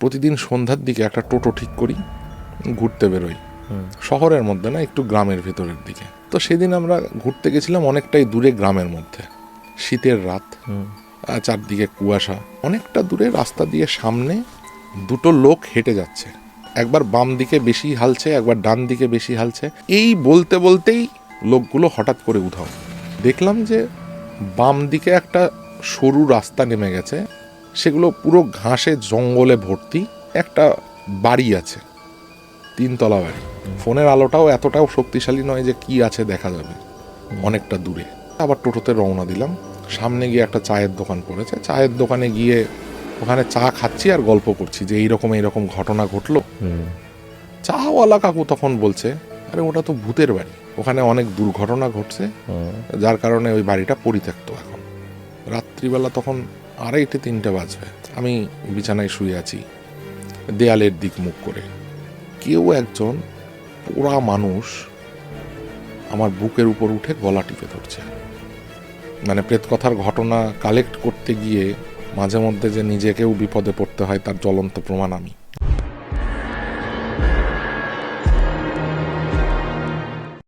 প্রতিদিন সন্ধ্যার দিকে একটা টোটো ঠিক করি, ঘুরতে বেরোই। শহরের মধ্যে না, একটু গ্রামের ভেতরের দিকে। তো সেদিন আমরা ঘুরতে গেছিলাম অনেকটাই দূরে, গ্রামের মধ্যে। শীতের রাত, চারদিকে কুয়াশা। অনেকটা দূরে রাস্তা দিয়ে সামনে দুটো লোক হেঁটে যাচ্ছে, একবার বাম দিকে বেশি হালছে, একবার ডান দিকে বেশি হালছে। এই বলতে বলতেই লোকগুলো হঠাৎ করে উধাও। দেখলাম যে বাম দিকে একটা সরু রাস্তা নেমে গেছে, সেগুলো পুরো ঘাসে জঙ্গলে ভর্তি। একটা বাড়ি আছে, 3 তলা বাড়ি। ফোনের আলোটাও এতটাও শক্তিশালী নয় যে কি আছে দেখা যাবে, অনেকটা দূরে। আবার টোটোতে রওনা দিলাম। সামনে গিয়ে একটা চায়ের দোকান পড়েছে, চায়ের দোকানে গিয়ে ওখানে চা খাচ্ছি আর গল্প করছি যে এইরকম ঘটনা ঘটলো। চাওয়ালা কাকু তখন বলছে, আরে ওটা তো ভূতের বাড়ি, ওখানে অনেক দুর্ঘটনা ঘটছে, যার কারণে ওই বাড়িটা পরিত্যক্ত এখন। রাত্রিবেলা তখন 2:30-3টে বাজবে। আমি বিছানায় শুয়ে আছি, দেয়ালের দিক মুখ করে। কেউ একজন পোড়া মানুষ আমার বুকের উপর উঠে গলা টিপে ধরছে। মানে প্রেতকথার ঘটনা কালেক্ট করতে গিয়ে মাঝে মধ্যে যে নিজেকেও বিপদে পড়তে হয়, তার জ্বলন্ত প্রমাণ আমি।